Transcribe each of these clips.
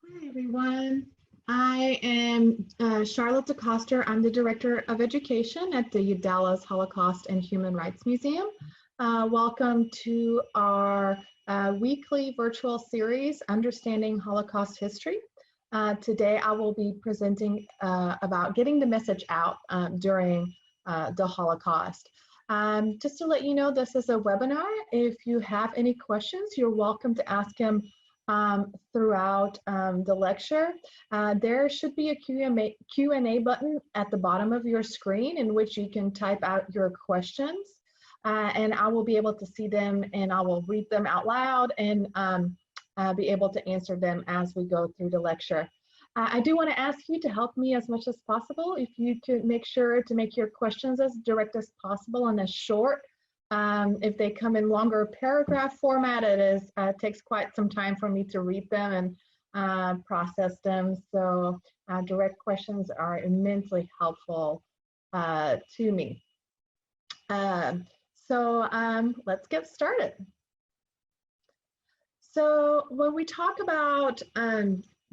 Hi, everyone. I am Charlotte Decoster. I'm the Director of Education at the Dallas Holocaust and Human Rights Museum. Welcome to our weekly virtual series, Understanding Holocaust History. Today, I will be presenting about getting the message out during the Holocaust. Just to let you know, this is a webinar. If you have any questions, you're welcome to ask them throughout the lecture. There should be a Q&A button at the bottom of your screen in which you can type out your questions, and I will be able to see them and I will read them out loud and be able to answer them as we go through the lecture. I do want to ask you to help me as much as possible. If you could make sure to make your questions as direct as possible and as short. If they come in longer paragraph format, it takes quite some time for me to read them and process them. So direct questions are immensely helpful to me. Let's get started. So when we talk about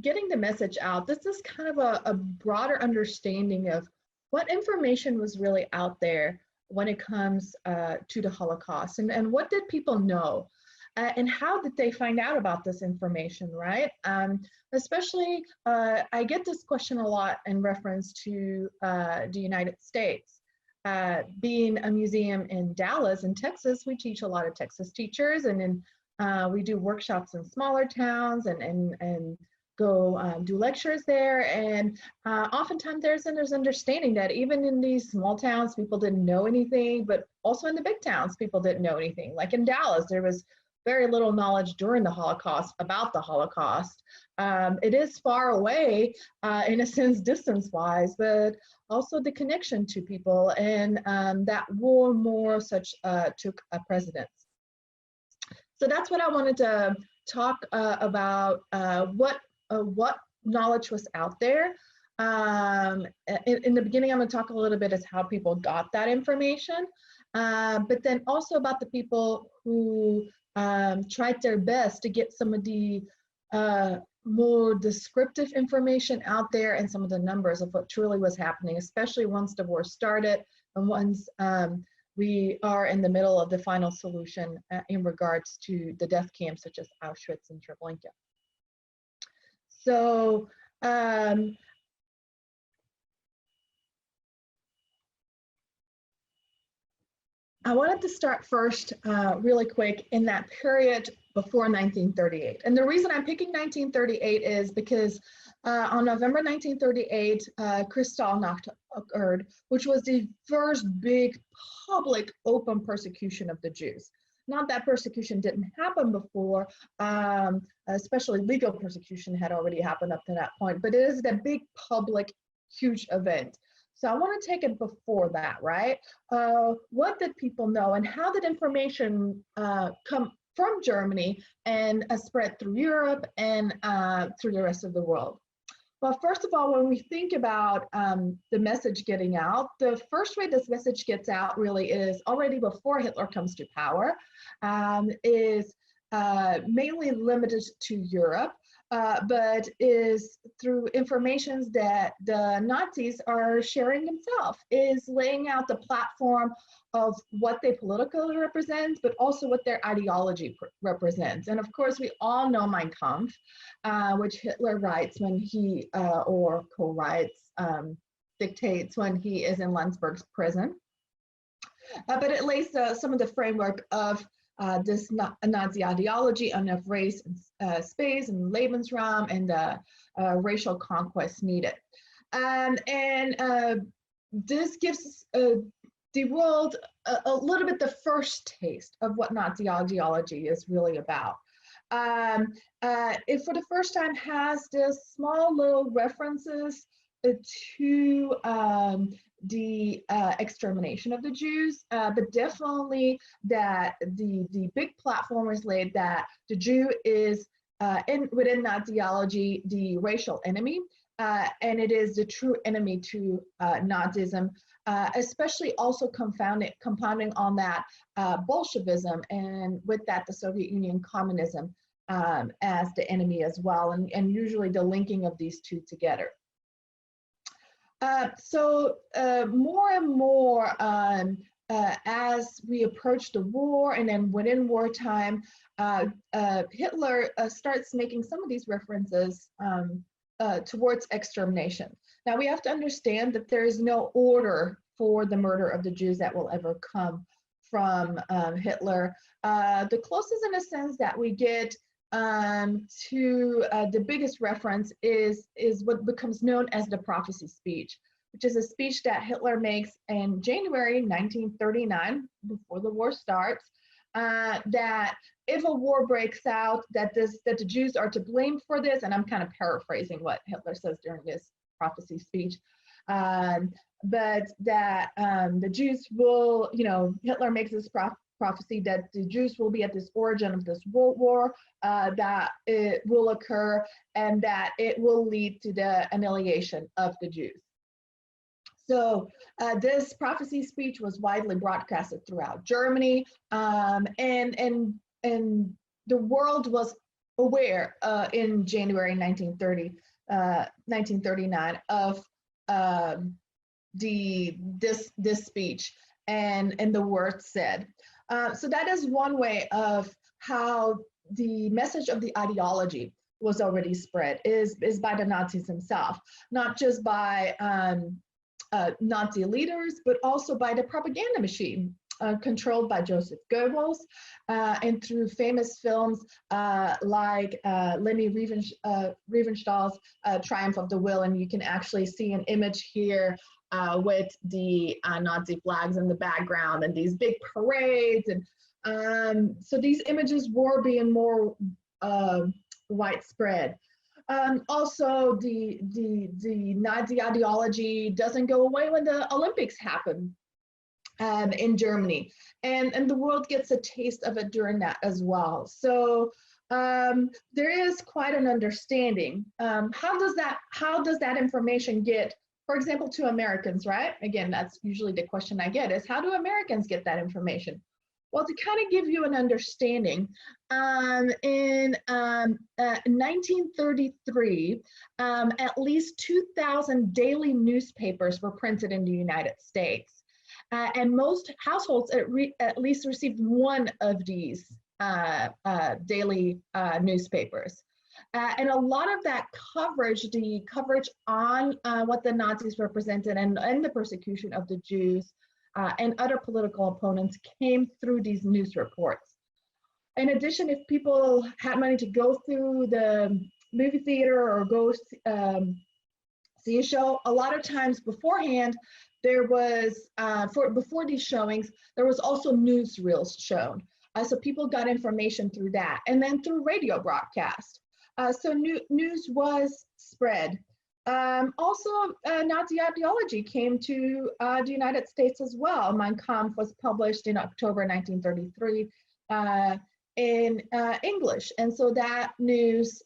getting the message out, this is kind of a broader understanding of what information was really out there when it comes to the Holocaust, and what did people know, and how did they find out about this information, right? Especially, I get this question a lot in reference to the United States. Being a museum in Dallas, in Texas, we teach a lot of Texas teachers, and we do workshops in smaller towns and go do lectures there, and oftentimes there's understanding that even in these small towns people didn't know anything, but also in the big towns people didn't know anything. Like in Dallas, there was very little knowledge during the Holocaust about the Holocaust. It is far away in a sense, distance-wise, but also the connection to people, and that more such took a precedence. So that's what I wanted to talk about, what knowledge was out there. In the beginning, I'm going to talk a little bit as how people got that information, but then also about the people who tried their best to get some of the more descriptive information out there and some of the numbers of what truly was happening, especially once the war started and once we are in the middle of the final solution in regards to the death camps such as Auschwitz and Treblinka. So I wanted to start first really quick in that period before 1938. And the reason I'm picking 1938 is because on November 1938, Kristallnacht occurred, which was the first big public open persecution of the Jews. Not that persecution didn't happen before, especially legal persecution had already happened up to that point, but it is the big public, huge event. So I want to take it before that, right? What did people know, and how did information come from Germany and spread through Europe and through the rest of the world? Well, first of all, when we think about the message getting out, the first way this message gets out really is already before Hitler comes to power, is mainly limited to Europe, but is through information that the Nazis are sharing themselves, is laying out the platform of what they politically represent, but also what their ideology represents. And of course, we all know Mein Kampf, which Hitler writes when he, or co-writes, dictates when he is in Landsberg's prison. But it lays some of the framework of this Nazi ideology and of race, space, and Lebensraum, and racial conquest needed. This gives the world a little bit the first taste of what Nazi ideology is really about. It for the first time has this small little references to the extermination of the Jews, but definitely that the big platform is laid that the Jew is within Nazi ideology the racial enemy, and it is the true enemy to Nazism, especially also compounding on that Bolshevism, and with that the Soviet Union communism as the enemy as well, and usually the linking of these two together. So more and more as we approach the war, and then within wartime, Hitler starts making some of these references towards extermination. Now we have to understand that there is no order for the murder of the Jews that will ever come from Hitler. The closest, in a sense, that we get to the biggest reference is what becomes known as the prophecy speech, which is a speech that Hitler makes in January 1939, before the war starts, that if a war breaks out, that the Jews are to blame for this, and I'm kind of paraphrasing what Hitler says during this prophecy speech, but that the Jews will, Hitler makes this prophecy that the Jews will be at this origin of this world war, that it will occur, and that it will lead to the annihilation of the Jews. So this prophecy speech was widely broadcasted throughout Germany, and the world was aware in January 1939 of this speech and the words said. So that is one way of how the message of the ideology was already spread, is by the Nazis themselves, not just by Nazi leaders, but also by the propaganda machine controlled by Joseph Goebbels, and through famous films like Leni Riefenstahl's Triumph of the Will. And you can actually see an image here with the Nazi flags in the background and these big parades. And so these images were being more widespread. Also, the Nazi ideology doesn't go away when the Olympics happen in Germany, and the world gets a taste of it during that as well. So there is quite an understanding. How does that information get, for example, to Americans, right? Again, that's usually the question I get, is how do Americans get that information? Well, to kind of give you an understanding, in 1933, at least 2,000 daily newspapers were printed in the United States. And most households at least received one of these daily newspapers. And a lot of that coverage, the coverage on what the Nazis represented and the persecution of the Jews, and other political opponents, came through these news reports. In addition, if people had money to go through the movie theater or go see a show, a lot of times beforehand, there was, before these showings, there was also newsreels shown. So people got information through that, and then through radio broadcast. So news was spread. Also, Nazi ideology came to the United States as well. Mein Kampf was published in October 1933 in English, and so that news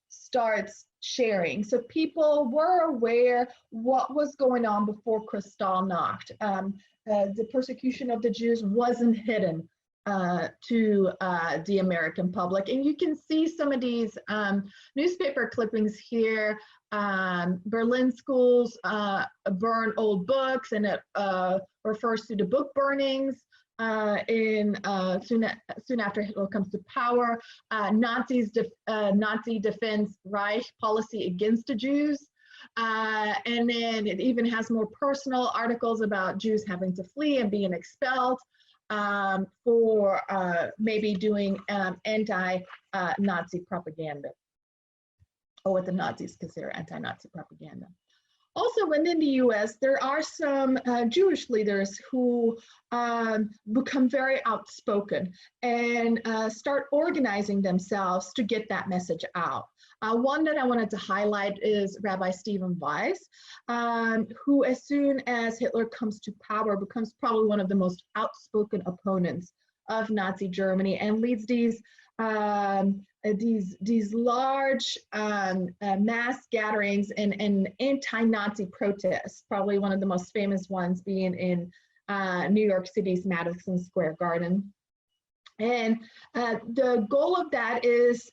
starts sharing. So people were aware what was going on before Kristallnacht. The persecution of the Jews wasn't hidden to the American public. And you can see some of these newspaper clippings here. Berlin schools burn old books, and it refers to the book burnings soon after Hitler comes to power. Nazi defense Reich policy against the Jews. And then it even has more personal articles about Jews having to flee and being expelled for maybe doing anti-Nazi propaganda, or what the Nazis consider anti-Nazi propaganda. Also, within the US, there are some Jewish leaders who become very outspoken and start organizing themselves to get that message out. One that I wanted to highlight is Rabbi Stephen Weiss, who, as soon as Hitler comes to power, becomes probably one of the most outspoken opponents of Nazi Germany, and leads these large mass gatherings and anti-Nazi protests, probably one of the most famous ones being in New York City's Madison Square Garden. And the goal of that is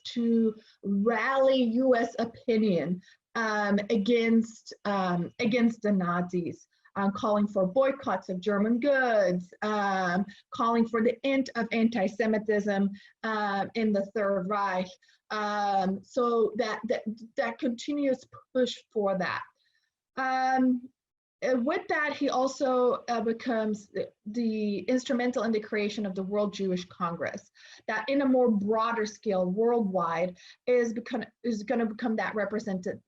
to rally U.S. opinion against the Nazis, calling for boycotts of German goods, calling for the end of anti-Semitism in the Third Reich. So that continuous push for that. With that, he also becomes the instrumental in the creation of the World Jewish Congress, that in a more broader scale worldwide is going to become that representative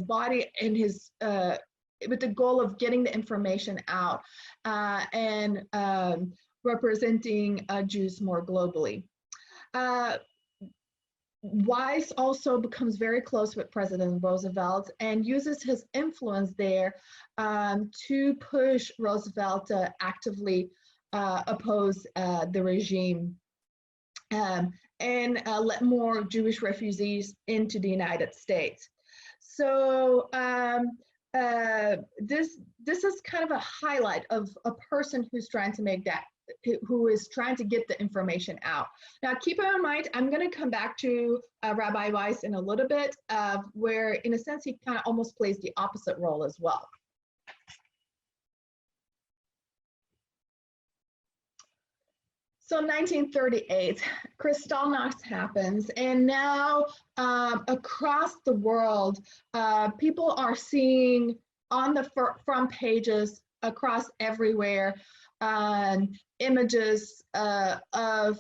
body in his with the goal of getting the information out and representing Jews more globally. Weiss also becomes very close with President Roosevelt and uses his influence there to push Roosevelt to actively oppose the regime and let more Jewish refugees into the United States. So this is kind of a highlight of a person who's trying to make that, who is trying to get the information out. Now, keep in mind, I'm going to come back to Rabbi Weiss in a little bit, where in a sense, he kind of almost plays the opposite role as well. So 1938, Kristallnacht happens, and now across the world, people are seeing on the front pages across everywhere images of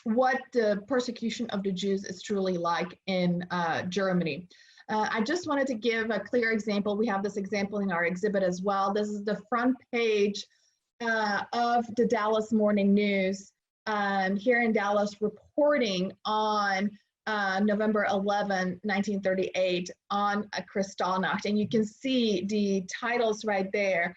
what the persecution of the Jews is truly like in Germany. I just wanted to give a clear example. We have this example in our exhibit as well. This is the front page of the Dallas Morning News here in Dallas, reporting on November 11, 1938 on a Kristallnacht. And you can see the titles right there.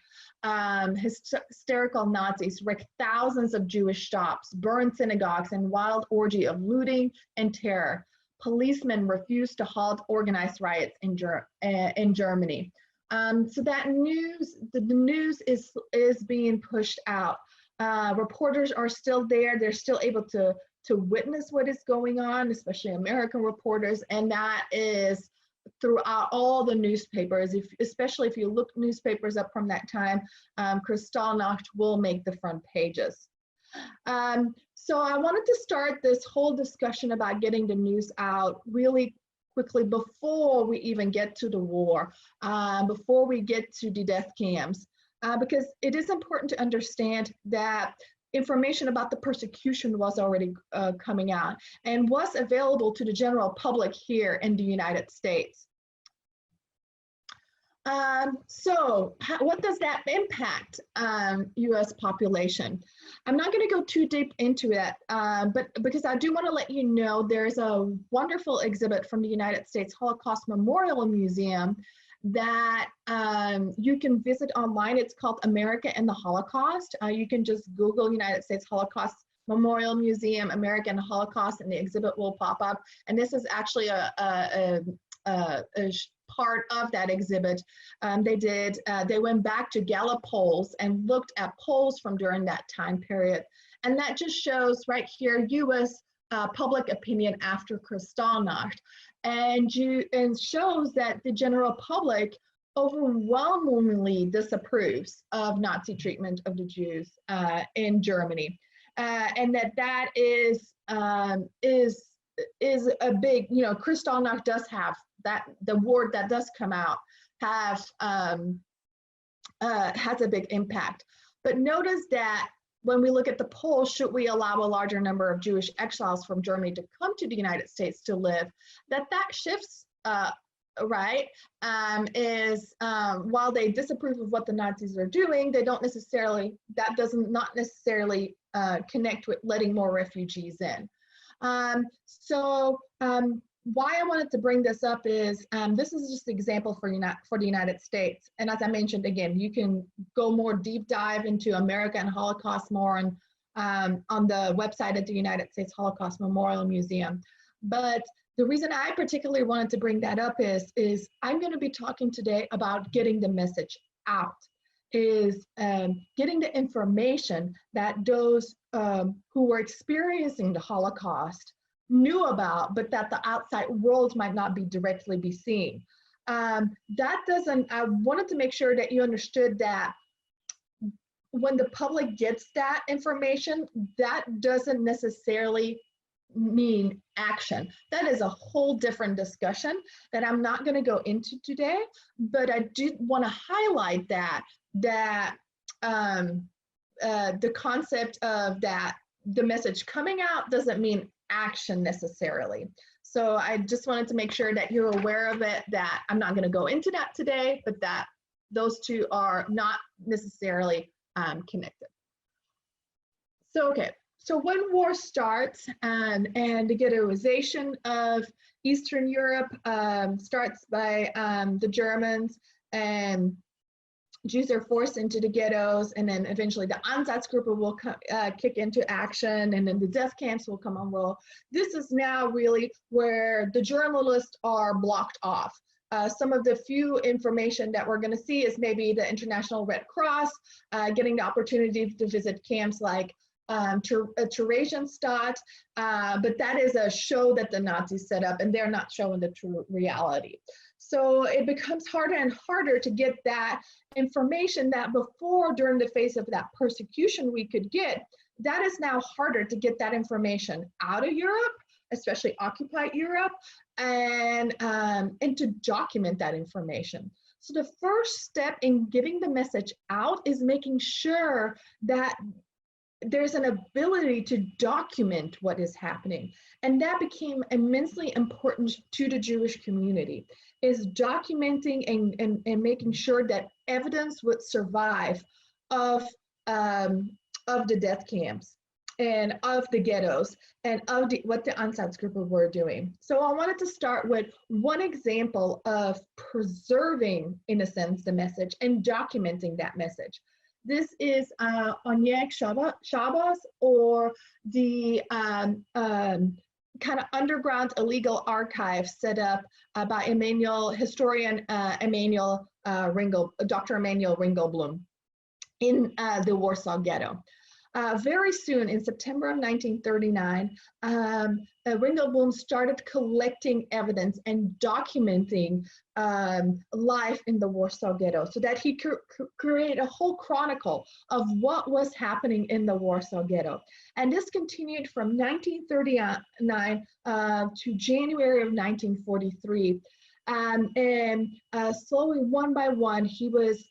Hysterical Nazis wreck thousands of Jewish shops, burn synagogues, and wild orgy of looting and terror. Policemen refuse to halt organized riots in Germany. So that news, the news is being pushed out. Reporters are still there. They're still able to witness what is going on, especially American reporters, and that is throughout all the newspapers. Especially if you look newspapers up from that time, Kristallnacht will make the front pages. So I wanted to start this whole discussion about getting the news out really quickly before we even get to the war, before we get to the death camps, because it is important to understand that information about the persecution was already coming out and was available to the general public here in the United States. So what does that impact US population? I'm not going to go too deep into it, but because I do want to let you know there's a wonderful exhibit from the United States Holocaust Memorial Museum that you can visit online. It's called America and the Holocaust. You can just Google United States Holocaust Memorial Museum, America and the Holocaust, and the exhibit will pop up. And this is actually a part of that exhibit. They went back to Gallup polls and looked at polls from during that time period. And that just shows right here, US public opinion after Kristallnacht. And shows that the general public overwhelmingly disapproves of Nazi treatment of the Jews in Germany. And that is a big, Kristallnacht does have that, the word that does come out has a big impact. But notice that when we look at the poll, should we allow a larger number of Jewish exiles from Germany to come to the United States to live, that shifts, right, while they disapprove of what the Nazis are doing, they don't necessarily, that does not necessarily connect with letting more refugees in. Why I wanted to bring this up is this is just an example for the United States. And as I mentioned, again, you can go more deep dive into America and Holocaust more on the website at the United States Holocaust Memorial Museum. But the reason I particularly wanted to bring that up is I'm going to be talking today about getting the message out. is getting the information that those who were experiencing the Holocaust knew about, but that the outside world might not be directly be seeing. That doesn't, I wanted to make sure that you understood that when the public gets that information, that doesn't necessarily mean action. That is a whole different discussion that I'm not going to go into today, but I did want to highlight that the concept of that the message coming out doesn't mean action necessarily. So I just wanted to make sure that you're aware of it, that I'm not going to go into that today, but that those two are not necessarily connected. So, okay. So when war starts and the ghettoization of Eastern Europe starts by the Germans, and Jews are forced into the ghettos, and then eventually the Einsatzgruppe will kick into action, and then the death camps will come on roll. This is now really where the journalists are blocked off. Some of the few information that we're going to see is maybe the International Red Cross getting the opportunity to visit camps like Theresienstadt, but that is a show that the Nazis set up, and they're not showing the true reality. So it becomes harder and harder to get that information that before, during the face of that persecution, we could get. That is now harder to get that information out of Europe, especially occupied Europe, and to document that information. So the first step in getting the message out is making sure that there's an ability to document what is happening. And that became immensely important to the Jewish community, is documenting and making sure that evidence would survive of the death camps and of the ghettos and of what the Einsatzgruppe were doing. So I wanted to start with one example of preserving, in a sense, the message and documenting that message. This is Onyek Shabbos, or the kind of underground illegal archive set up by historian Dr. Emanuel Ringelblum in the Warsaw Ghetto. Very soon, in September of 1939, Ringelblum started collecting evidence and documenting life in the Warsaw Ghetto, so that he could create a whole chronicle of what was happening in the Warsaw Ghetto. And this continued from 1939 to January of 1943. And slowly, one by one, he was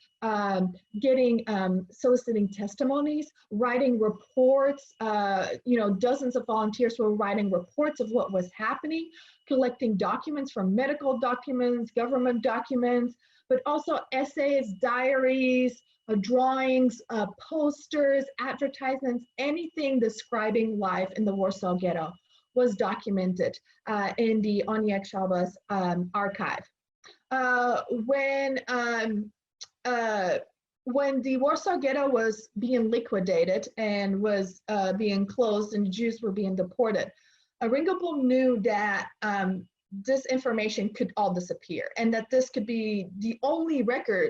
soliciting testimonies, writing reports. Dozens of volunteers were writing reports of what was happening, collecting documents from medical documents, government documents, but also essays, diaries, drawings, posters, advertisements, anything describing life in the Warsaw Ghetto was documented in the Onyek Shabbos archive. When the Warsaw Ghetto was being liquidated and was being closed and the Jews were being deported, Ringelblum knew that this information could all disappear, and that this could be the only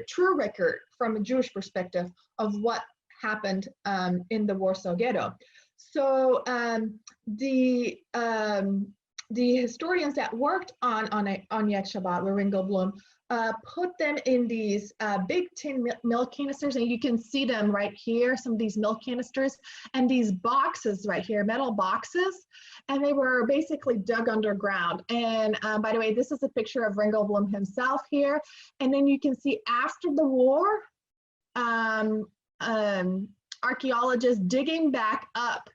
true record from a Jewish perspective of what happened in the Warsaw Ghetto. So the historians that worked on Onyek Shabbos with Ringelblum put them in these big tin milk canisters, and you can see them right here, some of these milk canisters, and these boxes right here, metal boxes, and they were basically dug underground. And by the way, this is a picture of Ringelblum himself here, and then you can see after the war, archaeologists digging back up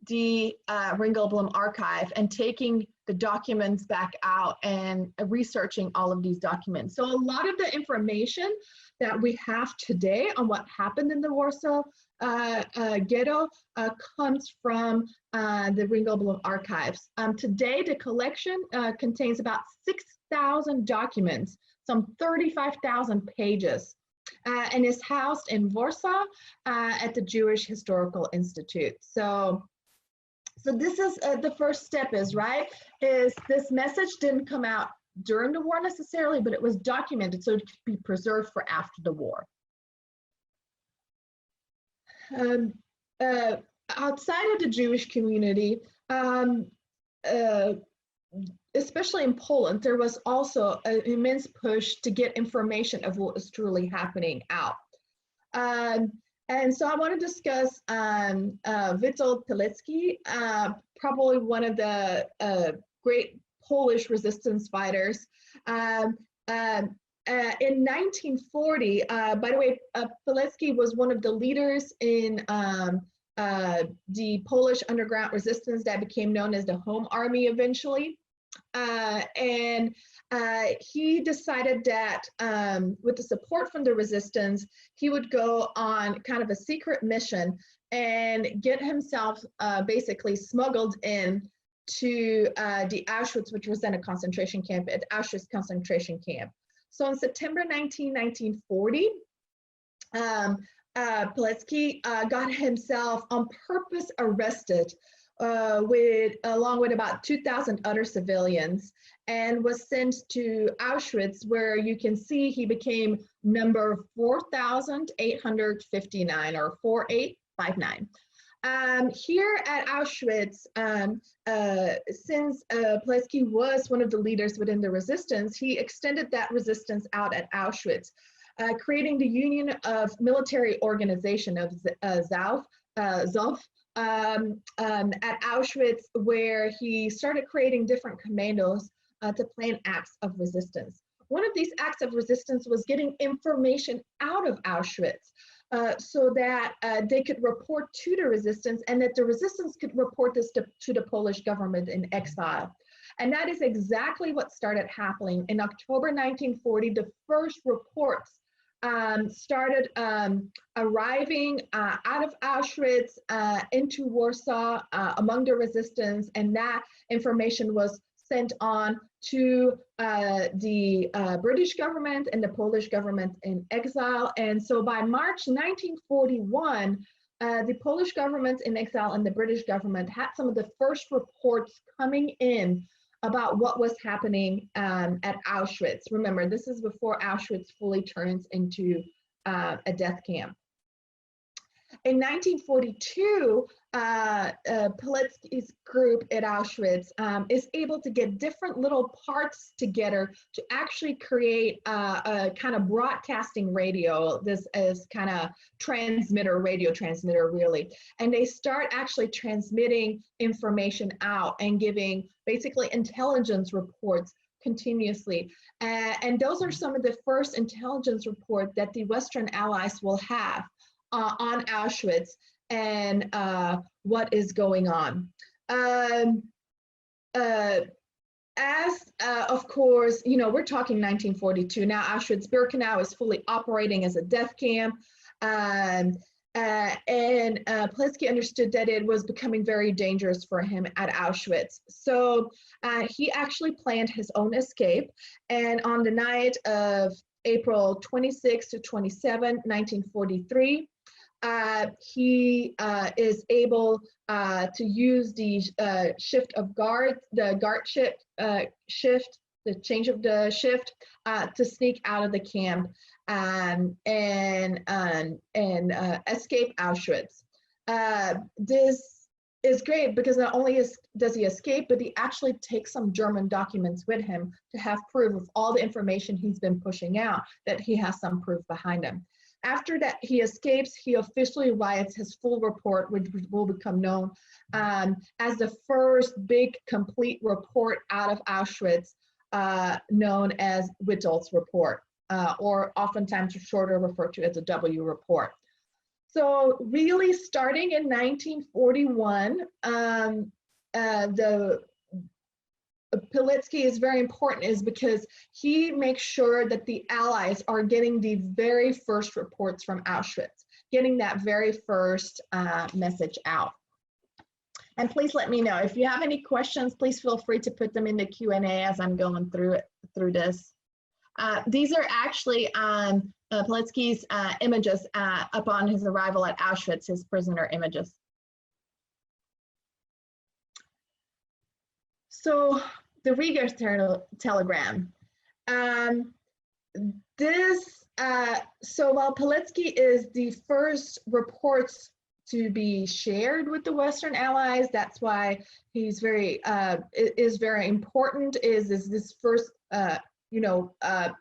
the Ringelblum archive and taking the documents back out and researching all of these documents. So a lot of the information that we have today on what happened in the Warsaw Ghetto comes from the Ringelblum archives. Today, the collection contains about 6,000 documents, some 35,000 pages, and is housed in Warsaw at the Jewish Historical Institute. So this is the first step is this message didn't come out during the war necessarily, but it was documented so it could be preserved for after the war. um, outside of the Jewish community, especially in Poland, there was also an immense push to get information of what was truly happening out. And so I want to discuss Witold Pilecki, probably one of the great Polish resistance fighters. In 1940, by the way, Pilecki was one of the leaders in the Polish underground resistance that became known as the Home Army eventually. He decided that with the support from the resistance, he would go on kind of a secret mission and get himself basically smuggled in to the Auschwitz, which was then a concentration camp, at Auschwitz concentration camp. So in September 1940, Pilecki got himself on purpose arrested along with about 2,000 other civilians, and was sent to Auschwitz, where you can see he became number 4,859 or 4859. Here at Auschwitz, since Pilecki was one of the leaders within the resistance, he extended that resistance out at Auschwitz, creating the Union of Military Organization of ZOF, at Auschwitz, where he started creating different commandos to plan acts of resistance. One of these acts of resistance was getting information out of Auschwitz so that they could report to the resistance, and that the resistance could report this to the Polish government in exile. And that is exactly what started happening. In October 1940, the first reports started arriving out of Auschwitz into Warsaw among the resistance, and that information was sent on to the British government and the Polish government in exile. And so by March 1941, the Polish government in exile and the British government had some of the first reports coming in about what was happening at Auschwitz. Remember, this is before Auschwitz fully turns into a death camp. In 1942, Pilecki's group at Auschwitz is able to get different little parts together to actually create a kind of broadcasting radio. This is kind of radio transmitter really. And they start actually transmitting information out and giving basically intelligence reports continuously. And those are some of the first intelligence reports that the Western Allies will have on Auschwitz and what is going on. Of course, you know, we're talking 1942 now. Auschwitz-Birkenau is fully operating as a death camp. Pilecki understood that it was becoming very dangerous for him at Auschwitz. So he actually planned his own escape. And on the night of April 26 to 27, 1943, he is able to use the shift of guard, the guard shift, the change of the shift to sneak out of the camp and escape Auschwitz. This is great because not only does he escape, but he actually takes some German documents with him to have proof of all the information he's been pushing out, that he has some proof behind him. After that, he escapes, he officially writes his full report, which will become known as the first big complete report out of Auschwitz, known as Witold's report, or oftentimes shorter referred to as a W report. So really starting in 1941, the Pilecki is very important is because he makes sure that the Allies are getting the very first reports from Auschwitz, getting that very first message out. And please let me know if you have any questions. Please feel free to put them in the Q&A as I'm going through this. These are actually Pilecki's images upon his arrival at Auschwitz, his prisoner images. So the Riga telegram. So while Pilecki is the first reports to be shared with the Western allies. That's why he's very is very important. Is this first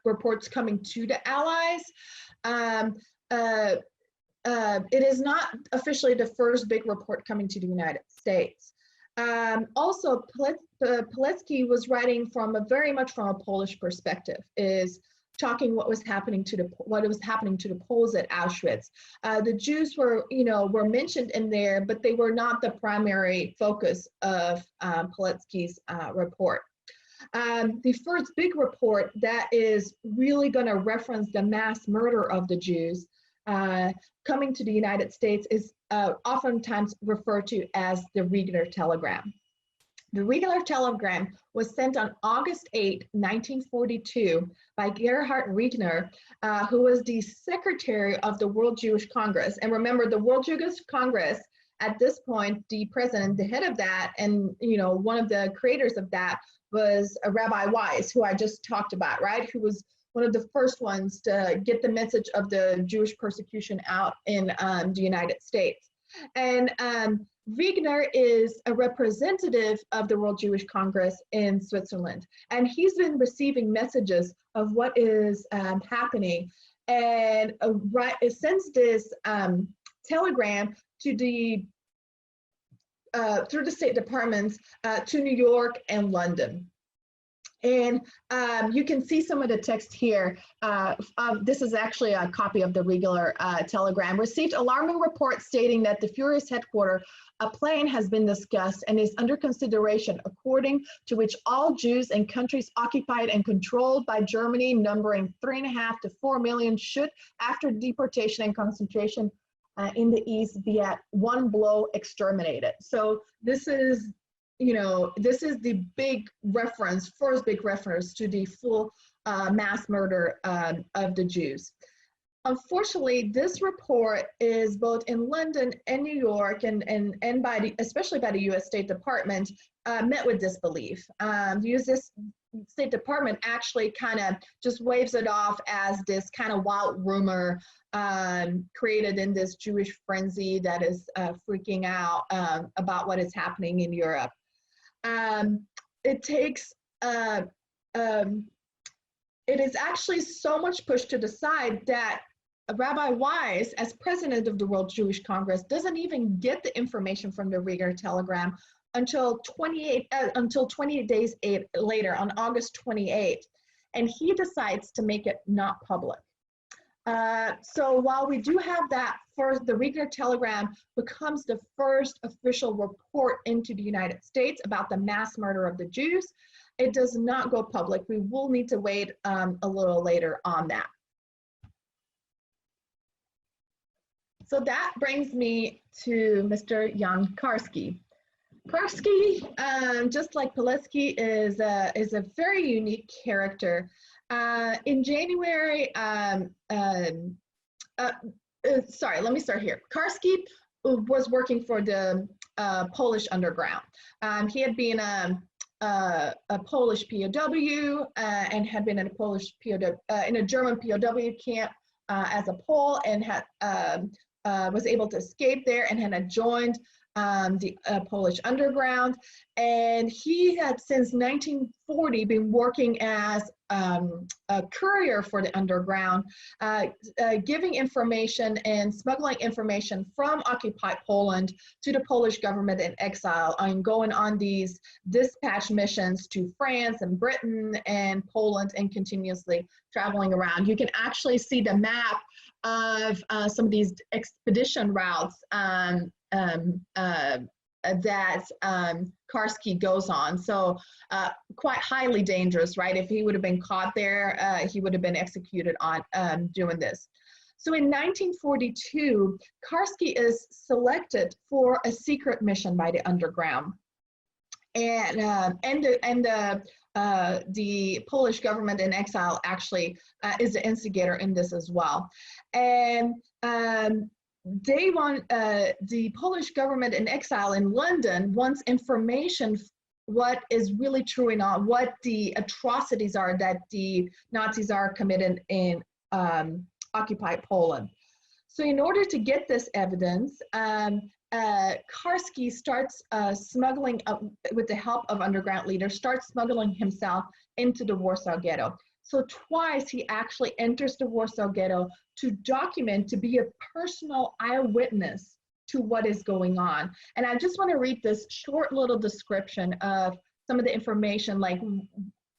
reports coming to the allies. It is not officially the first big report coming to the United States. Also, Pilecki was writing very much from a Polish perspective, is talking what was happening to the Poles at Auschwitz. The Jews were mentioned in there, but they were not the primary focus of Pilecki's report. The first big report that is really going to reference the mass murder of the Jews coming to the United States is oftentimes referred to as the Regner Telegram. The Regner Telegram was sent on August 8, 1942 by Gerhard Regner, who was the secretary of the World Jewish Congress. And remember, the World Jewish Congress, at this point, the president, the head of that, and one of the creators of that was Rabbi Weiss, who I just talked about, right? Who was one of the first ones to get the message of the Jewish persecution out in the United States. And Regner is a representative of the World Jewish Congress in Switzerland, and he's been receiving messages of what is happening, and sends this telegram to the through the State Departments to New York and London. And you can see some of the text here. This is actually a copy of the regular telegram. Received alarming report stating that the Führer's headquarters, a plan has been discussed and is under consideration, according to which all Jews in countries occupied and controlled by Germany, numbering 3.5 to 4 million, should, after deportation and concentration in the East, be at one blow exterminated. So this is, this is the first big reference to the full mass murder of the Jews. Unfortunately, this report is both in London and New York, and especially by the U.S. State Department, met with disbelief. The U.S. State Department actually kind of just waves it off as this kind of wild rumor created in this Jewish frenzy that is freaking out about what is happening in Europe. It is actually so much pushed to the side that Rabbi Weiss, as president of the World Jewish Congress, doesn't even get the information from the Regner Telegram until 28 days later, on August 28th, and he decides to make it not public. So while we do have that first, the Regner Telegram becomes the first official report into the United States about the mass murder of the Jews, it does not go public. We will need to wait a little later on that. So that brings me to Mr. Jan Karski. Karski, just like Pilecki, is a very unique character. In January, sorry, let me start here. Karski was working for the Polish underground. He had been a Polish POW and had been in a Polish POW in a German POW camp as a Pole, and had was able to escape there and had joined the Polish underground. And he had since 1940 been working as a courier for the underground, giving information and smuggling information from occupied Poland to the Polish government in exile, and going on these dispatch missions to France and Britain and Poland, and continuously traveling around. You can actually see the map of some of these expedition routes that Karski goes on. So quite highly dangerous, right? If he would have been caught there, he would have been executed on doing this. So in 1942, Karski is selected for a secret mission by the underground. And the Polish government in exile actually is the instigator in this as well. And they want, the Polish government in exile in London wants information what is really true and not, what the atrocities are that the Nazis are committed in occupied Poland. So in order to get this evidence, Karski starts smuggling, with the help of underground leaders, starts smuggling himself into the Warsaw Ghetto. So twice he actually enters the Warsaw Ghetto to document, to be a personal eyewitness to what is going on. And I just want to read this short little description of some of the information, like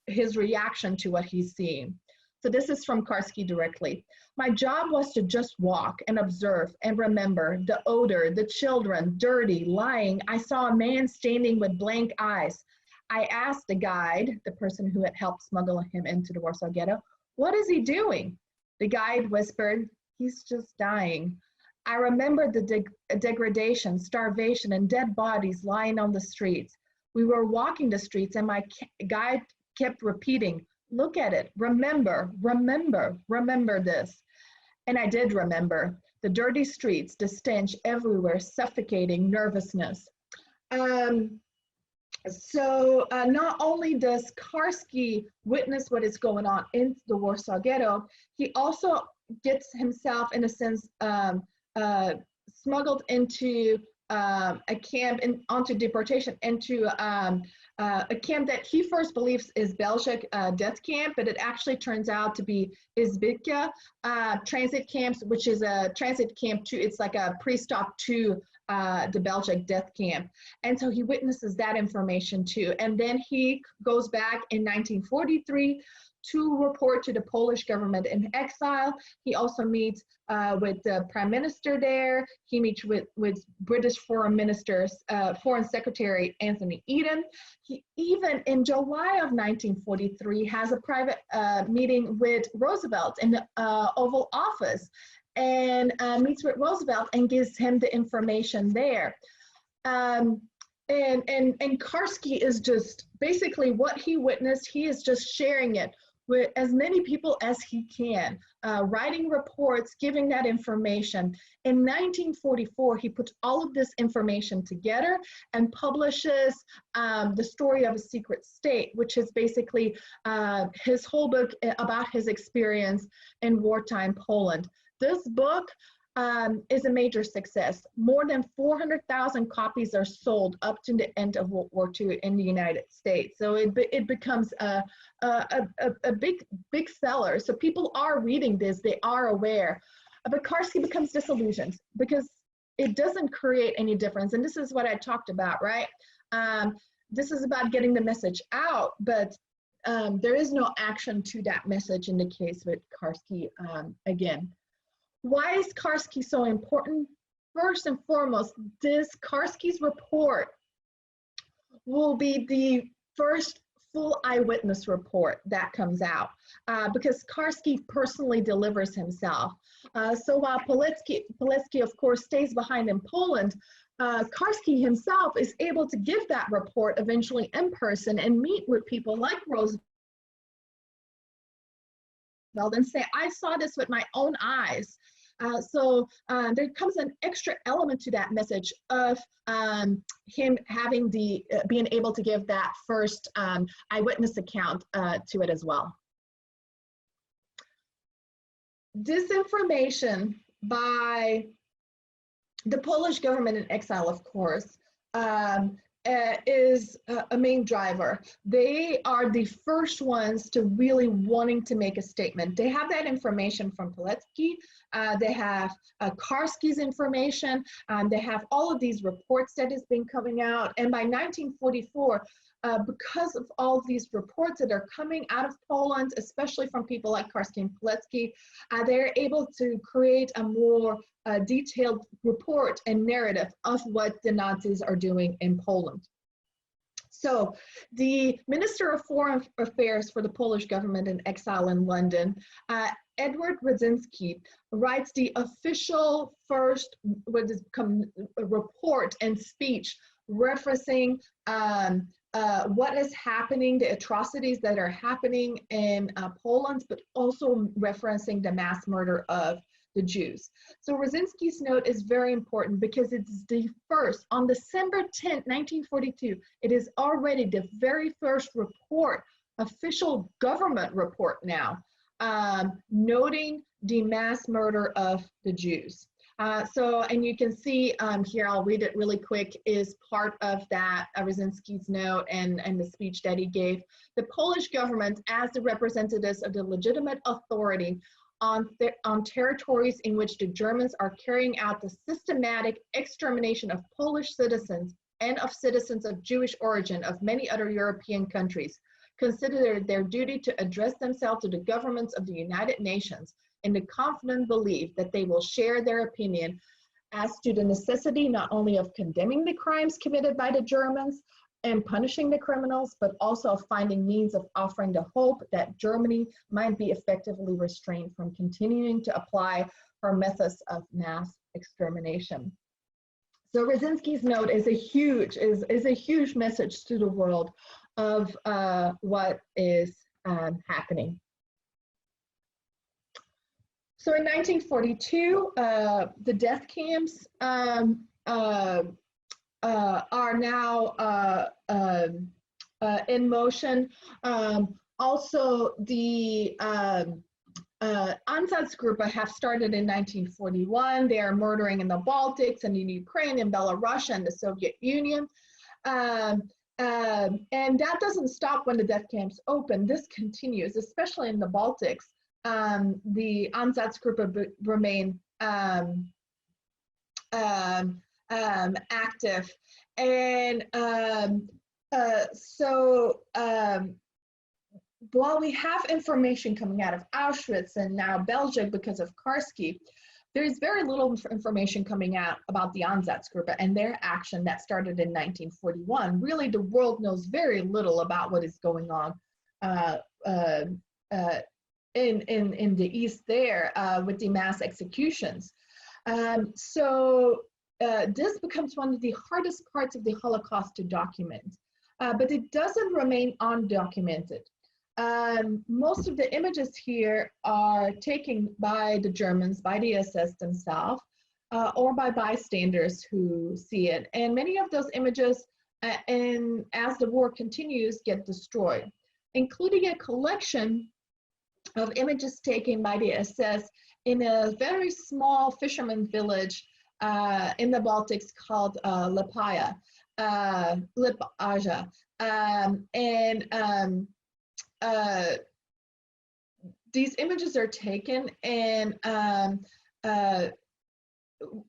his reaction to what he's seeing. So this is from Karski directly. My job was to just walk and observe and remember the odor, the children, dirty, lying. I saw a man standing with blank eyes. I asked the guide, the person who had helped smuggle him into the Warsaw Ghetto, what is he doing? The guide whispered, he's just dying. I remembered the degradation, starvation, and dead bodies lying on the streets. We were walking the streets and my guide kept repeating, look at it, remember, remember, remember this. And I did remember the dirty streets, the stench everywhere, suffocating nervousness. So not only does Karski witness what is going on in the Warsaw Ghetto, he also gets himself, in a sense, smuggled into a camp, onto deportation, into a camp that he first believes is Belgic death camp, but it actually turns out to be Izbica transit camps, which is a transit camp to, it's like a pre-stop to the Belgic death camp. And so he witnesses that information too. And then he goes back in 1943 to report to the Polish government in exile. He also meets with the prime minister there. He meets with British foreign secretary Anthony Eden. He even in July of 1943 has a private meeting with Roosevelt in the Oval Office, and meets with Roosevelt and gives him the information there. And Karski is just basically what he witnessed, he is just sharing it with as many people as he can, writing reports, giving that information. In 1944, he puts all of this information together and publishes The Story of a Secret State, which is basically his whole book about his experience in wartime Poland. This book is a major success. More than 400,000 copies are sold up to the end of World War II in the United States. So it becomes a big seller. So people are reading this, they are aware. But Karski becomes disillusioned because it doesn't create any difference. And this is what I talked about, right? This is about getting the message out, but there is no action to that message in the case with Karski again. Why is Karski so important? First and foremost, this Karski's report will be the first full eyewitness report that comes out because Karski personally delivers himself. So while Pilecki, of course, stays behind in Poland, Karski himself is able to give that report eventually in person and meet with people like Roosevelt and say, I saw this with my own eyes. So there comes an extra element to that message of him having being able to give that first eyewitness account to it as well. Disinformation by the Polish government in exile, of course, is a main driver. They are the first ones to really wanting to make a statement. They have that information from Pilecki, they have Karski's information, they have all of these reports that has been coming out, and by 1944, because of all these reports that are coming out of Poland, especially from people like Karski and Pilecki, they're able to create a more detailed report and narrative of what the Nazis are doing in Poland. So the Minister of Foreign Affairs for the Polish government in exile in London, Edward Rudzinski, writes the official first report and speech referencing what is happening, the atrocities that are happening in Poland, but also referencing the mass murder of the Jews. So Rudzinski's note is very important because it's the first, on December 10th, 1942, it is already the very first report, official government report now, noting the mass murder of the Jews. And you can see here, I'll read it really quick, is part of that Brzezinski's note and the speech that he gave. The Polish government, as the representatives of the legitimate authority on territories in which the Germans are carrying out the systematic extermination of Polish citizens and of citizens of Jewish origin of many other European countries, consider their duty to address themselves to the governments of the United Nations in the confident belief that they will share their opinion as to the necessity not only of condemning the crimes committed by the Germans and punishing the criminals, but also of finding means of offering the hope that Germany might be effectively restrained from continuing to apply her methods of mass extermination. So Brzezinski's note is a huge message to the world of what is happening. So in 1942, the death camps are now in motion. Also, the Einsatzgruppe have started in 1941. They are murdering in the Baltics and in Ukraine and Belarus and the Soviet Union. And that doesn't stop when the death camps open. This continues, especially in the Baltics. The Einsatzgruppe remain active. And while we have information coming out of Auschwitz and now Belgium because of Karski, there's very little information coming out about the Einsatzgruppe and their action that started in 1941. Really, the world knows very little about what is going on in the East there with the mass executions. This becomes one of the hardest parts of the Holocaust to document, but it doesn't remain undocumented. Most of the images here are taken by the Germans, by the SS themselves, or by bystanders who see it. And many of those images, and as the war continues, get destroyed, including a collection of images taken by the SS in a very small fisherman village in the Baltics called Lipaja. These images are taken, and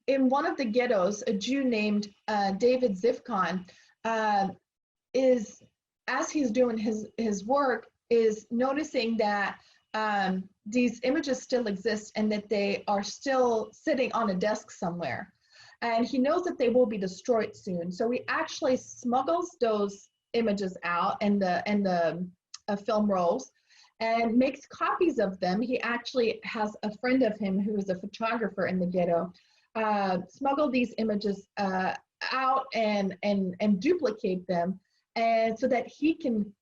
in one of the ghettos, a Jew named David Zivkon is, as he's doing his work, is noticing that these images still exist and that they are still sitting on a desk somewhere. And he knows that they will be destroyed soon. So he actually smuggles those images out and the film rolls and makes copies of them. He actually has a friend of him who is a photographer in the ghetto, smuggle these images out and duplicate them, and so that he can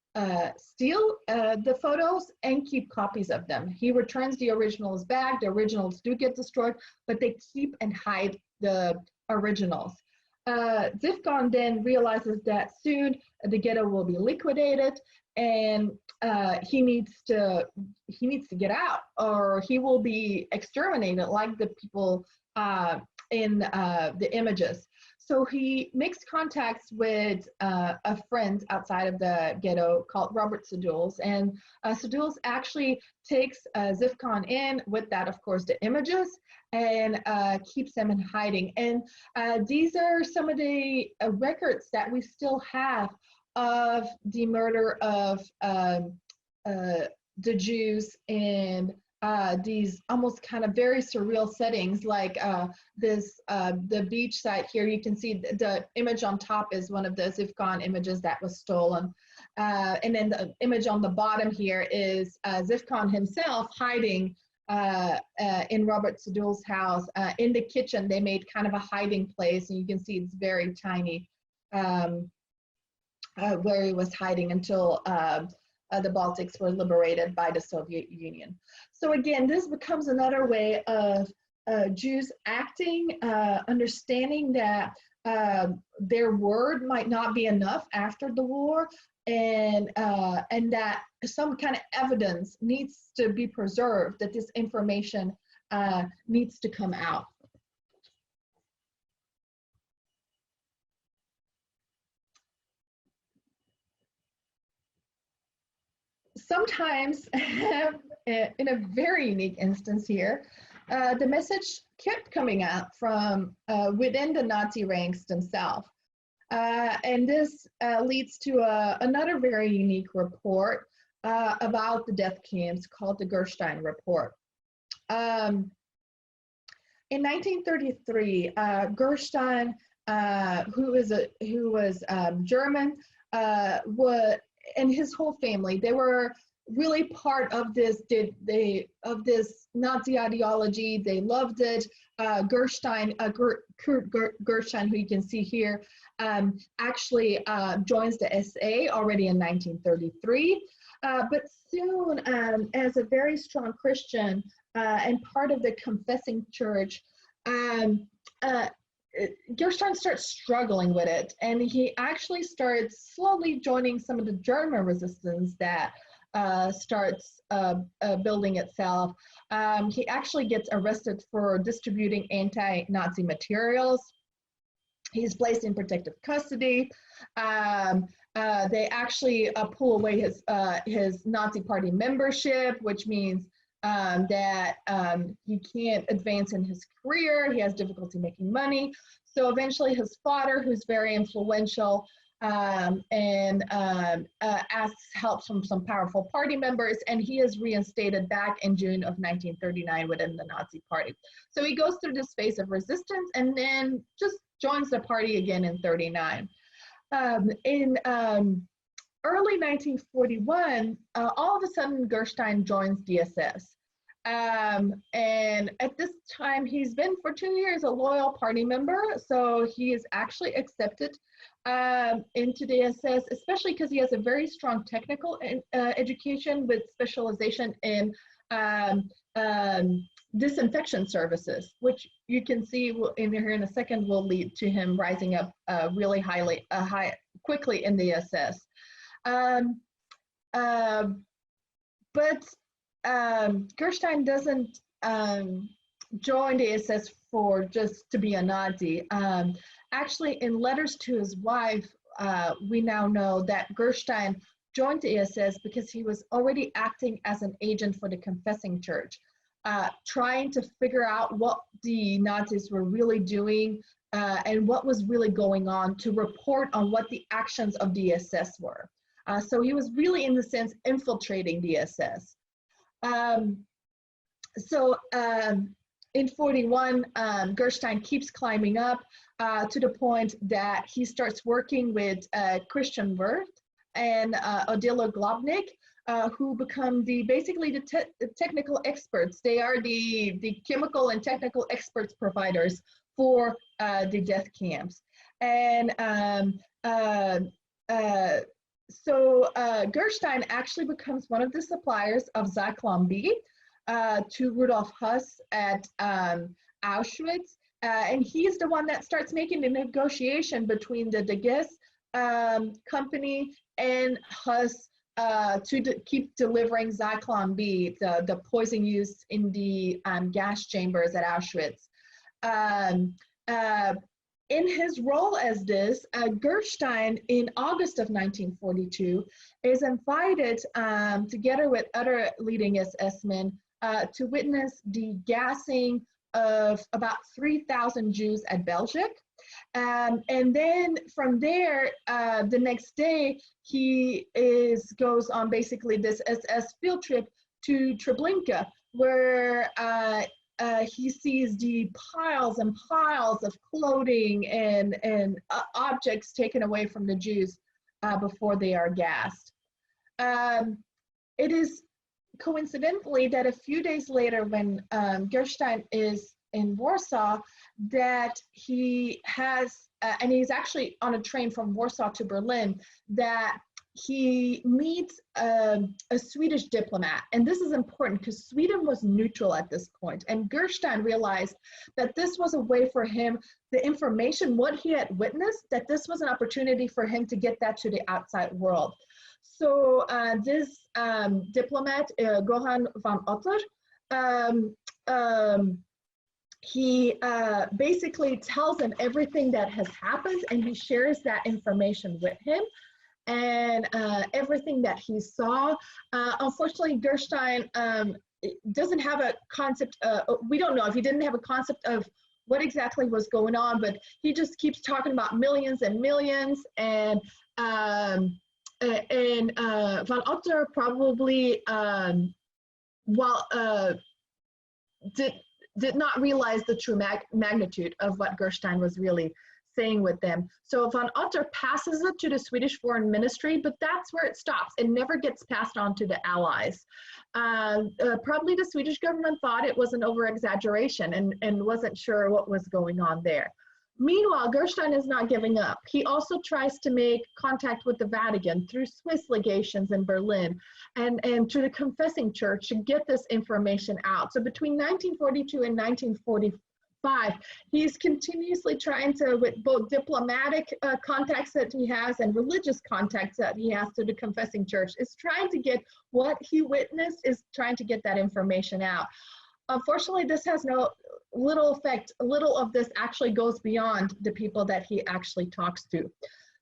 steal the photos and keep copies of them. He returns the originals back. The originals do get destroyed, but they keep and hide the originals. Zivkon then realizes that soon the ghetto will be liquidated, and he needs to get out, or he will be exterminated like the people in the images. So he makes contacts with a friend outside of the ghetto called Robert Saduls, and Saduls actually takes Zivkon in with that, of course, the images, and keeps them in hiding. And these are some of the records that we still have of the murder of the Jews in these almost kind of very surreal settings, like the beach site here. You can see the image on top is one of the Zivkon images that was stolen. And then the image on the bottom here is Zivkon himself hiding in Robert Sadul's house. In the kitchen, they made kind of a hiding place, and you can see it's very tiny where he was hiding until the Baltics were liberated by the Soviet Union. So again, this becomes another way of Jews acting, understanding that their word might not be enough after the war, and that some kind of evidence needs to be preserved, that this information needs to come out. Sometimes, in a very unique instance here, the message kept coming out from within the Nazi ranks themselves. And this leads to another very unique report about the death camps called the Gerstein Report. In 1933, Gerstein, who was German, and his whole family, they were really part of this Nazi ideology. They loved it. Gerstein, Kurt Gerstein, who you can see here, actually joins the SA already in 1933. But soon, as a very strong Christian and part of the confessing church, Gerstein starts struggling with it, and he actually starts slowly joining some of the German resistance that starts building itself. He actually gets arrested for distributing anti-Nazi materials. He's placed in protective custody. They actually pull away his Nazi Party membership, which means that he can't advance in his career. He has difficulty making money. So eventually his father, who's very influential, asks help from some powerful party members, and he is reinstated back in June of 1939 within the Nazi Party. So he goes through this phase of resistance and then just joins the party again in 39. In early 1941, all of a sudden Gerstein joins DSS. And at this time, he's been for 2 years a loyal party member, so he is actually accepted into DSS, especially because he has a very strong technical education with specialization in disinfection services, which you can see in here in a second will lead to him rising up really quickly in the SS. But Gerstein doesn't join the SS for just to be a Nazi. Actually, in letters to his wife, we now know that Gerstein joined the SS because he was already acting as an agent for the Confessing Church, trying to figure out what the Nazis were really doing and what was really going on, to report on what the actions of the SS were. So he was really, in the sense, infiltrating the SS. In 41, Gerstein keeps climbing up to the point that he starts working with Christian Wirth and Odilo Globnik, who become basically the technical experts. They are the chemical and technical experts providers for the death camps. And so Gerstein actually becomes one of the suppliers of Zyklon B to Rudolf Höss at Auschwitz. And he's the one that starts making the negotiation between the Deges company and Höss to keep delivering Zyklon B, the poison used in the gas chambers at Auschwitz. In his role as this, Gerstein, in August of 1942, is invited together with other leading SS men to witness the gassing of about 3,000 Jews at Belgic. And then from there, the next day, he goes on basically this SS field trip to Treblinka, where he sees the piles and piles of clothing and objects taken away from the Jews before they are gassed. It is coincidentally that a few days later, when Gerstein is in Warsaw, that he has, and he's actually on a train from Warsaw to Berlin, that he meets a Swedish diplomat. And this is important because Sweden was neutral at this point. And Gerstein realized that this was a way for him, the information, what he had witnessed, that this was an opportunity for him to get that to the outside world. So this diplomat, Gohan van Otter, he basically tells him everything that has happened, and he shares that information with him, and everything that he saw. Unfortunately, Gerstein doesn't have a concept, we don't know if he didn't have a concept of what exactly was going on, but he just keeps talking about millions and millions, and Van Otter probably, did not realize the true magnitude of what Gerstein was really saying with them. So Van Otter passes it to the Swedish Foreign Ministry, but that's where it stops. It never gets passed on to the Allies. Probably the Swedish government thought it was an over-exaggeration and wasn't sure what was going on there. Meanwhile, Gerstein is not giving up. He also tries to make contact with the Vatican through Swiss legations in Berlin and through the Confessing Church to get this information out. So between 1942 and 1945, he's continuously trying to, with both diplomatic contacts that he has and religious contacts that he has to the Confessing Church, is trying to get what he witnessed, is trying to get that information out. Unfortunately, this has little effect. Little of this actually goes beyond the people that he actually talks to.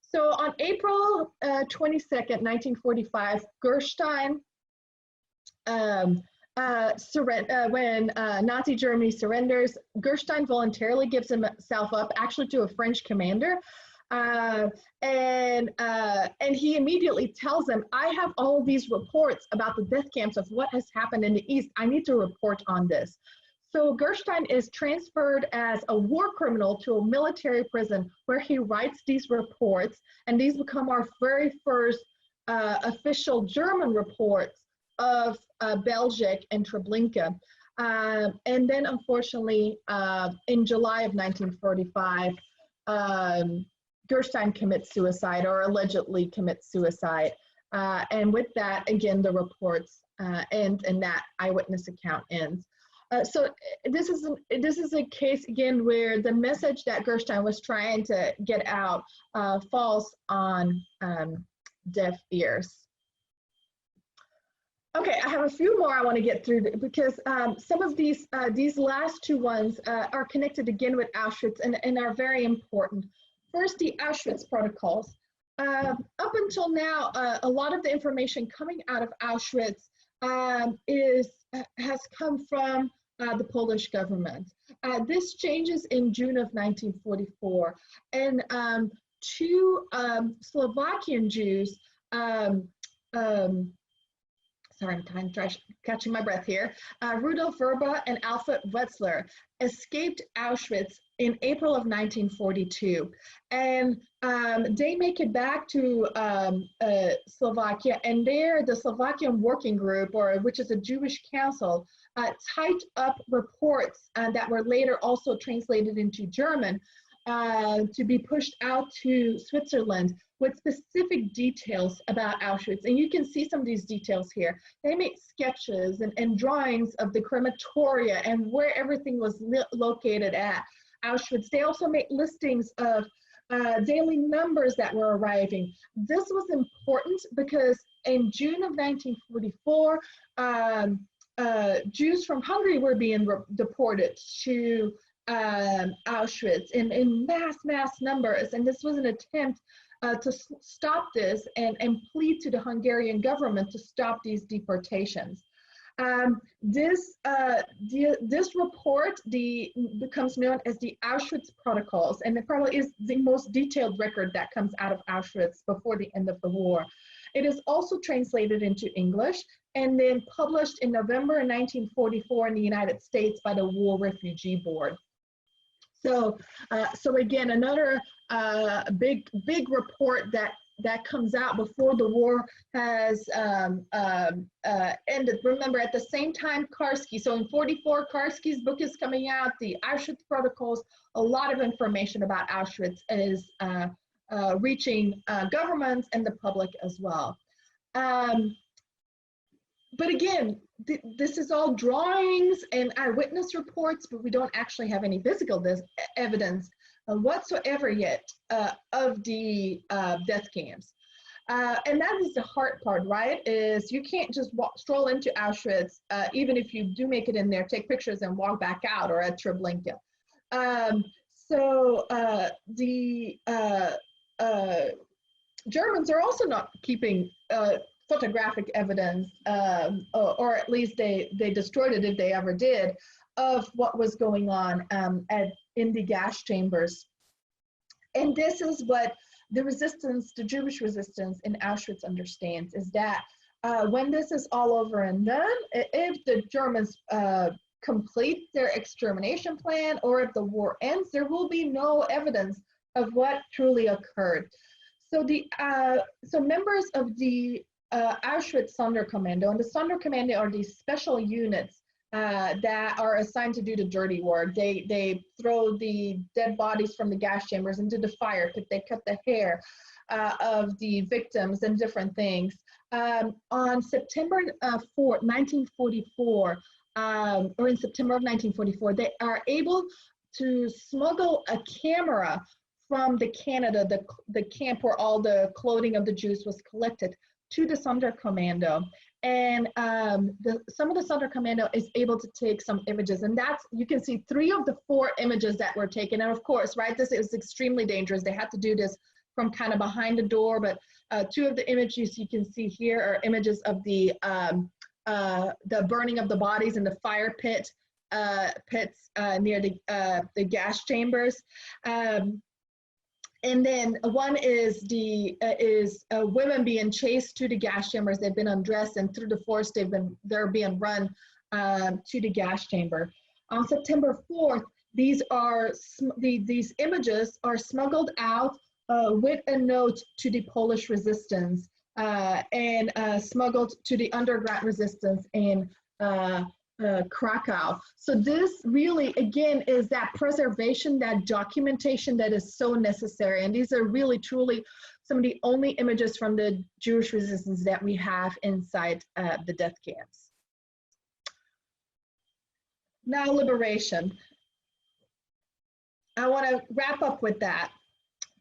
So on April 22nd, 1945, Gerstein, when Nazi Germany surrenders, Gerstein voluntarily gives himself up, actually to a French commander. And he immediately tells them, I have all these reports about the death camps of what has happened in the East. I need to report on this. So Gerstein is transferred as a war criminal to a military prison where he writes these reports, and these become our very first official German reports of Belgic and Treblinka. And then unfortunately, in July of 1945, Gerstein commits suicide, or allegedly commits suicide. And with that, again, the reports end and that eyewitness account ends. So this is a case, again, where the message that Gerstein was trying to get out falls on deaf ears. Okay, I have a few more I want to get through because some of these last two ones are connected again with Auschwitz and are very important. First, the Auschwitz Protocols. Up until now, a lot of the information coming out of Auschwitz has come from the Polish government. This changes in June of 1944, and two Slovakian Jews, sorry, I'm catching my breath here. Rudolf Verba and Alfred Wetzler escaped Auschwitz in April of 1942. And they make it back to Slovakia, and there the Slovakian Working Group, which is a Jewish council, typed up reports that were later also translated into German to be pushed out to Switzerland with specific details about Auschwitz. And you can see some of these details here. They make sketches and drawings of the crematoria and where everything was located at Auschwitz. They also make listings of daily numbers that were arriving. This was important because in June of 1944, Jews from Hungary were being deported to Auschwitz in mass numbers, and this was an attempt to stop this and plead to the Hungarian government to stop these deportations. This report becomes known as the Auschwitz Protocols, and it probably is the most detailed record that comes out of Auschwitz before the end of the war. It is also translated into English and then published in November 1944 in the United States by the War Refugee Board. So again, another big report that comes out before the war has ended. Remember, at the same time, Karski, so in 44, Karski's book is coming out, the Auschwitz Protocols, a lot of information about Auschwitz is reaching governments and the public as well. But again, this is all drawings and eyewitness reports, but we don't actually have any physical evidence whatsoever yet of the death camps. And that is the hard part, right? Is you can't just stroll into Auschwitz, even if you do make it in there, take pictures and walk back out, or at Treblinka. The Germans are also not keeping photographic evidence, or at least they destroyed it if they ever did, of what was going on in the gas chambers. And this is what the resistance, the Jewish resistance in Auschwitz understands, is that when this is all over and done, if the Germans complete their extermination plan, or if the war ends, there will be no evidence of what truly occurred. So so members of the Auschwitz Sonderkommando, and the Sonderkommando are these special units that are assigned to do the dirty work. They throw the dead bodies from the gas chambers into the fire pit. They cut the hair of the victims and different things. On September 4th, 1944, or in September of 1944, they are able to smuggle a camera from the Canada, the camp where all the clothing of the Jews was collected, to the Sonderkommando. And some of the Sonderkommando is able to take some images, and you can see 3 of the 4 images that were taken. And of course, right, this is extremely dangerous. They had to do this from kind of behind the door, but 2 of the images you can see here are images of the burning of the bodies in the fire pits near the gas chambers. And then one is women being chased to the gas chambers. They've been undressed, and through the forest they're being run to the gas chamber. On September 4th, these images are smuggled out with a note to the Polish resistance and smuggled to the underground resistance in Krakow. So this really, again, is that preservation, that documentation that is so necessary. And these are really, truly some of the only images from the Jewish resistance that we have inside the death camps. Now, liberation. I want to wrap up with that.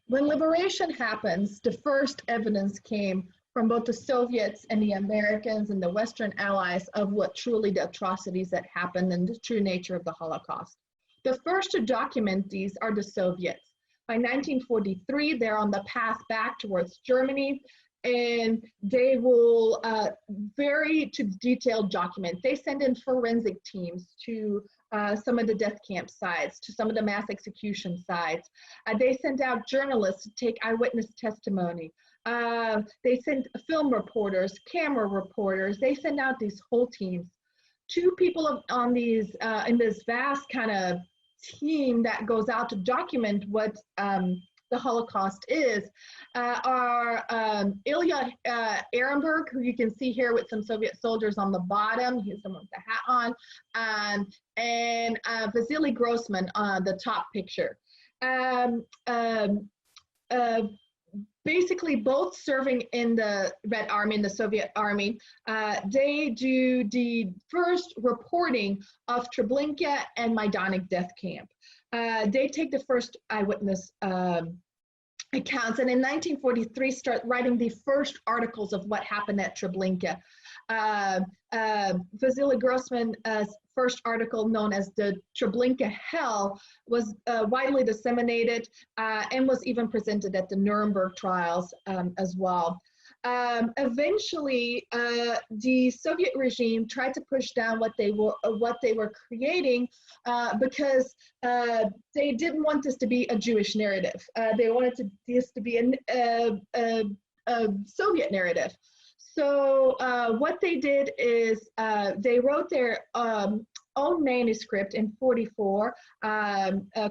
When liberation happens, the first evidence came from both the Soviets and the Americans and the Western allies of what truly the atrocities that happened and the true nature of the Holocaust. The first to document these are the Soviets. By 1943, they're on the path back towards Germany, and they will very detailed document. They send in forensic teams to some of the death camp sites, to some of the mass execution sites. They send out journalists to take eyewitness testimony. They send film reporters, camera reporters. They send out these whole teams. 2 people on these in this vast kind of team that goes out to document what the Holocaust is are Ilya Ehrenberg, who you can see here with some Soviet soldiers on the bottom. He's the one with the hat on, and Vasily Grossman on the top picture. Basically, both serving in the Red Army, in the Soviet Army, they do the first reporting of Treblinka and Majdanek death camp. They take the first eyewitness accounts, and in 1943 start writing the first articles of what happened at Treblinka. Vasily Grossman's first article, known as the Treblinka Hell, was widely disseminated and was even presented at the Nuremberg trials as well. Eventually, the Soviet regime tried to push down what they were creating because they didn't want this to be a Jewish narrative. They wanted this to be a Soviet narrative. So what they did is they wrote their own manuscript in 1944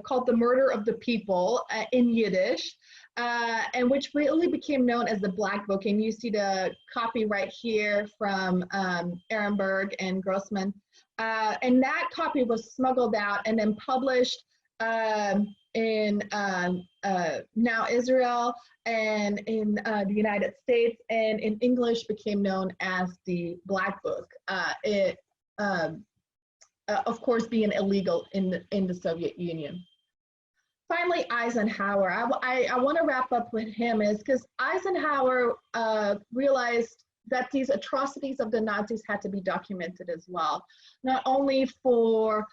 called The Murder of the People in Yiddish, and which really became known as the Black Book. And you see the copy right here from Ehrenberg and Grossman. And that copy was smuggled out and then published in now Israel and in the United States, and in English became known as the Black Book. Of course, being illegal in the Soviet Union. finally, Eisenhower. I want to wrap up with him is because Eisenhower realized that these atrocities of the Nazis had to be documented as well, not only for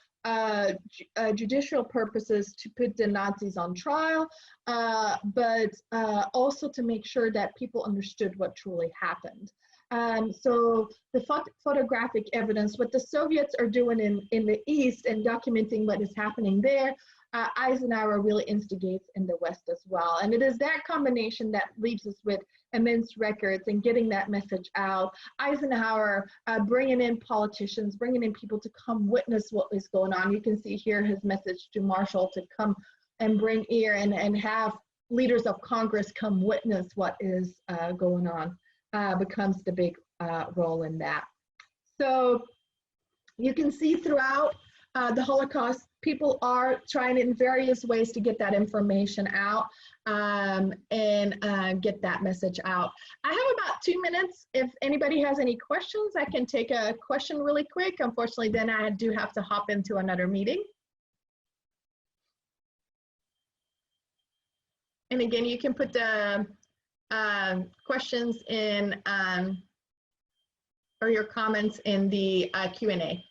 judicial purposes to put the Nazis on trial, but also to make sure that people understood what truly happened. So the photographic evidence, what the Soviets are doing in the East and documenting what is happening there, Eisenhower really instigates in the West as well. And it is that combination that leaves us with immense records and getting that message out. Eisenhower bringing in politicians, bringing in people to come witness what is going on. You can see here his message to Marshall to come and bring ear and have leaders of Congress come witness what is going on, becomes the big role in that. So you can see throughout the Holocaust, people are trying in various ways to get that information out and get that message out. I have about 2 minutes. If anybody has any questions, I can take a question really quick. Unfortunately, then I do have to hop into another meeting. And again, you can put the questions in or your comments in the Q&A.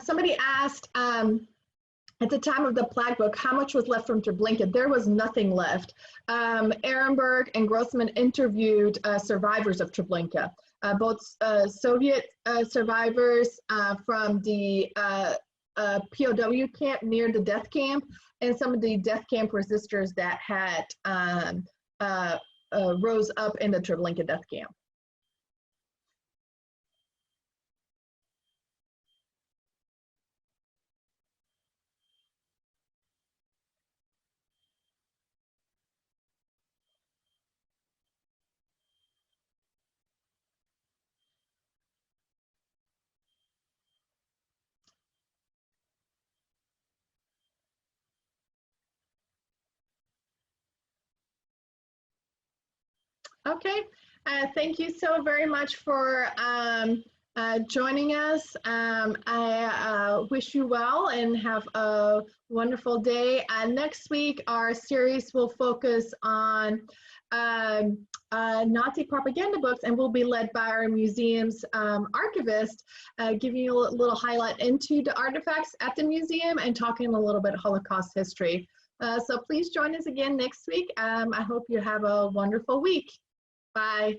Somebody asked, at the time of the plague book, how much was left from Treblinka? There was nothing left. Ehrenberg and Grossman interviewed survivors of Treblinka, both Soviet survivors from the POW camp near the death camp, and some of the death camp resistors that had rose up in the Treblinka death camp. Okay, thank you so very much for joining us. I wish you well and have a wonderful day. Next week, our series will focus on Nazi propaganda books, and will be led by our museum's archivist, giving you a little highlight into the artifacts at the museum and talking a little bit Holocaust history. So please join us again next week. I hope you have a wonderful week. Bye.